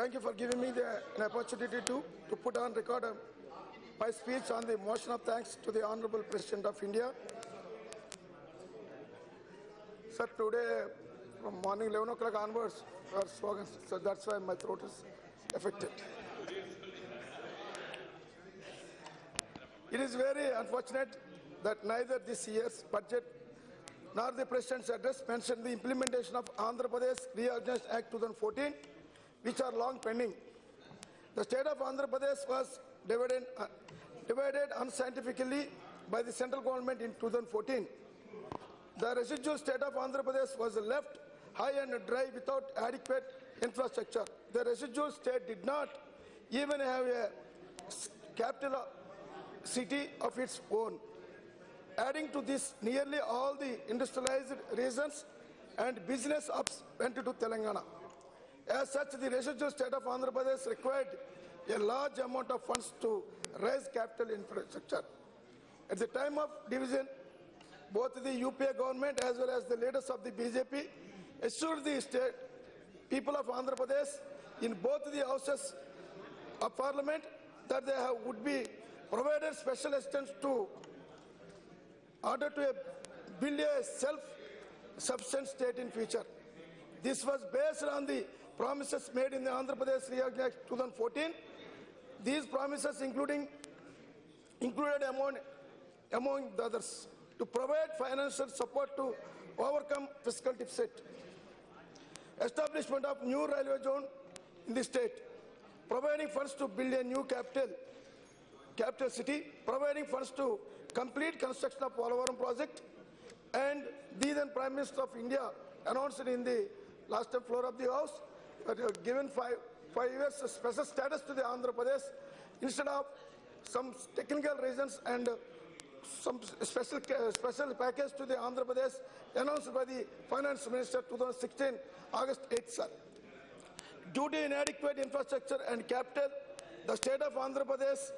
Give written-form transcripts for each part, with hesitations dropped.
Thank you for giving me an opportunity to put on record my speech on the motion of thanks to the Honorable President of India. Sir, today from morning 11 o'clock onwards, our slogans, so that's why my throat is affected. It is very unfortunate that neither this year's budget nor the President's address mentioned the implementation of Andhra Pradesh Reorganization Act 2014, which are long pending. The state of Andhra Pradesh was divided unscientifically by the central government in 2014. The residual state of Andhra Pradesh was left high and dry without adequate infrastructure. The residual state did not even have a capital city of its own. Adding to this, nearly all the industrialized regions and business hubs went to Telangana. As such, the residual state of Andhra Pradesh required a large amount of funds to raise capital infrastructure. At the time of division, both the UPA government as well as the leaders of the BJP assured the state people of Andhra Pradesh in both the houses of parliament that they would be provided special assistance to order to build a self-sufficient state in future. This was based on the promises made in the Andhra Pradesh Reorganization Act 2014. These promises included among the others to provide financial support to overcome fiscal deficit, establishment of new railway zone in the state, providing funds to build a new capital city, providing funds to complete construction of Polavaram project, and the then Prime Minister of India announced in the last floor of the House that given five years special status to the Andhra Pradesh instead of some technical reasons and some special package to the Andhra Pradesh announced by the Finance Minister 2016 August 8th. Sir. Due to inadequate infrastructure and capital, the state of Andhra Pradesh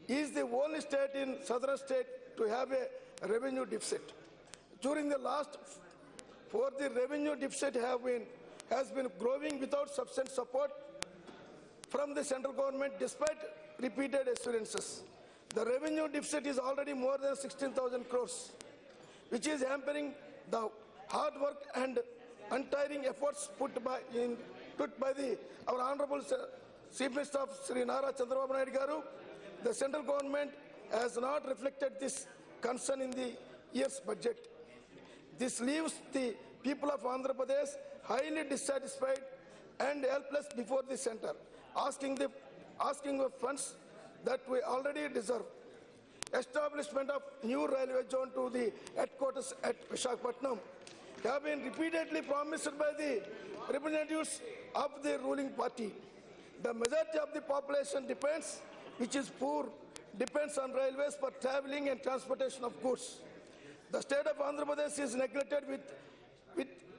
is the only state in southern state to have a revenue deficit. During the last the revenue deficit has been growing without sufficient support from the central government despite repeated assurances. The revenue deficit is already more than 16,000 crores, which is hampering the hard work and untiring efforts put by our Honorable Chief Minister of Sri Nara Chandrababu Naidu Garu. The central government has not reflected this concern in the year's budget. This leaves the people of Andhra Pradesh highly dissatisfied and helpless before the center, asking for funds that we already deserve. Establishment of new railway zone to the headquarters at Visakhapatnam have been repeatedly promised by the representatives of the ruling party. The majority of the population which is poor, depends on railways for traveling and transportation of goods. The state of Andhra Pradesh is neglected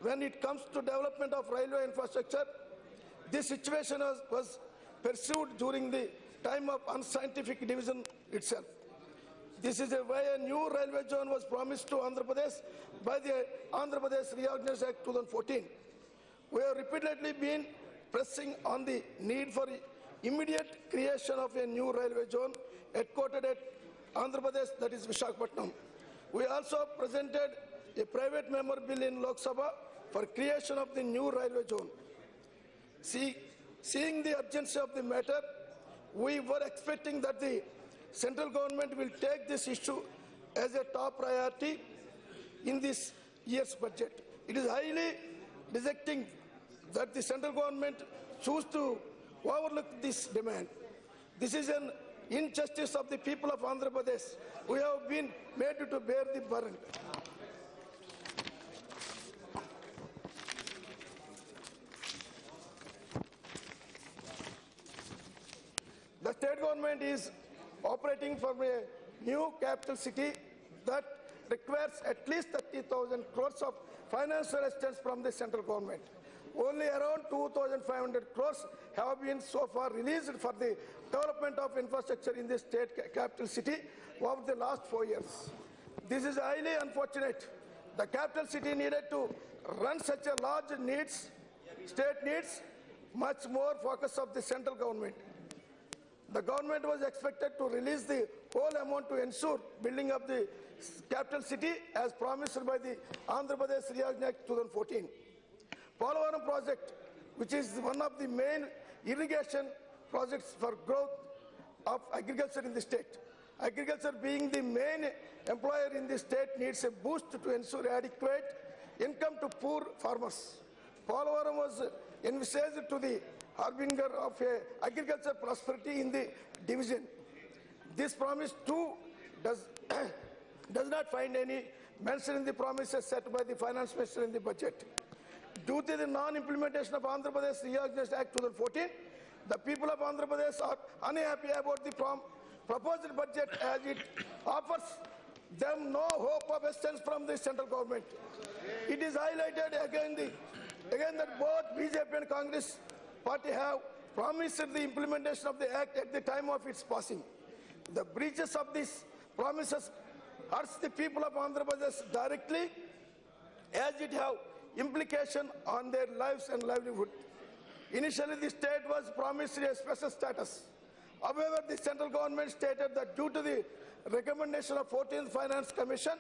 when it comes to development of railway infrastructure. This situation was pursued during the time of unscientific division itself. This is why a new railway zone was promised to Andhra Pradesh by the Andhra Pradesh Reorganization Act 2014. We have repeatedly been pressing on the need for immediate creation of a new railway zone headquartered at Andhra Pradesh, that is Visakhapatnam. We also presented a private member bill in Lok Sabha for creation of the new railway zone. Seeing the urgency of the matter, we were expecting that the central government will take this issue as a top priority in this year's budget. It is highly dejecting that the central government choose to overlook this demand. This is an injustice of the people of Andhra Pradesh. We have been made to bear the burden. The state government is operating for a new capital city that requires at least 30,000 crores of financial assistance from the central government. Only around 2,500 crores have been so far released for the development of infrastructure in the state capital city over the last 4 years. This is highly unfortunate. The capital city needed to run such a large state needs much more focus of the central government. The government was expected to release the whole amount to ensure building of the capital city as promised by the Andhra Pradesh Reorganization Act 2014. Polavaram project, which is one of the main irrigation projects for growth of agriculture in the state. Agriculture being the main employer in the state needs a boost to ensure adequate income to poor farmers. Polavaram was envisaged to the harbinger of agriculture prosperity in the division. This promise too does not find any mention in the promises set by the finance minister in the budget. Due to the non-implementation of Andhra Pradesh Reorganization Act 2014, the people of Andhra Pradesh are unhappy about the proposed budget as it offers them no hope of assistance from the central government. It is highlighted again that both BJP and Congress party have promised the implementation of the act at the time of its passing. The breaches of these promises hurts the people of Andhra Pradesh directly, as it have implication on their lives and livelihood. Initially, the state was promised a special status. However, the central government stated that due to the recommendation of 14th Finance Commission,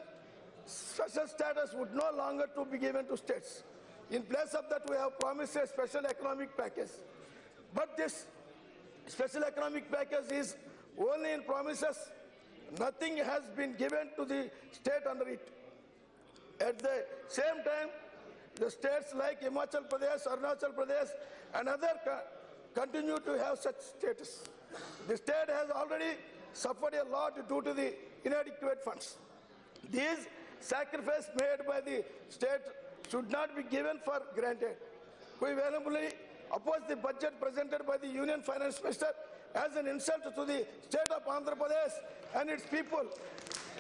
special status would no longer to be given to states. In place of that, we have promised a special economic package. But this special economic package is only in promises. Nothing has been given to the state under it. At the same time, the states like Himachal Pradesh, Arunachal Pradesh and others continue to have such status. The state has already suffered a lot due to the inadequate funds. These sacrifices made by the state should not be given for granted. We vehemently oppose the budget presented by the Union Finance Minister as an insult to the state of Andhra Pradesh and its people.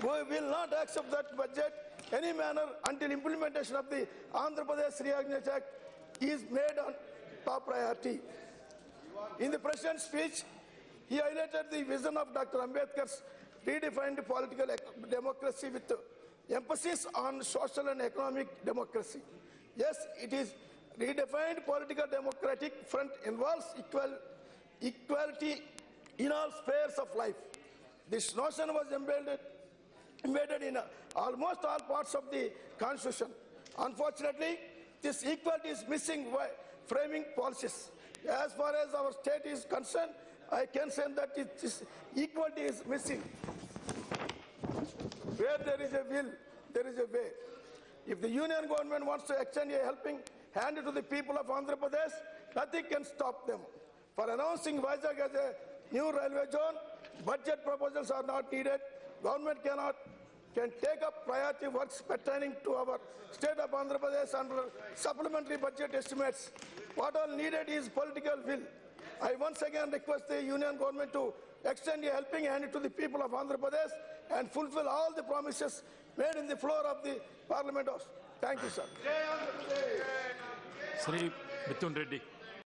We will not accept that budget any manner until implementation of the Andhra Pradesh Reorganization Act is made on top priority. In the President's speech, he highlighted the vision of Dr. Ambedkar's redefined political democracy with emphasis on social and economic democracy. Yes, it is redefined political democratic front involves equality in all spheres of life. This notion was embedded in almost all parts of the Constitution. Unfortunately, this equality is missing by framing policies. As far as our state is concerned, I can say that this equality is missing. Where there is a will, there is a way. If the union government wants to extend a helping hand to the people of Andhra Pradesh, nothing can stop them. For announcing Vizag as a new railway zone, budget proposals are not needed. Government can take up priority works pertaining to our state of Andhra Pradesh under supplementary budget estimates. What all needed is political will. I once again request the union government to extend a helping hand to the people of Andhra Pradesh and fulfill all the promises made in the floor of the Parliament House. Thank you, sir. Sri Mithun Reddy.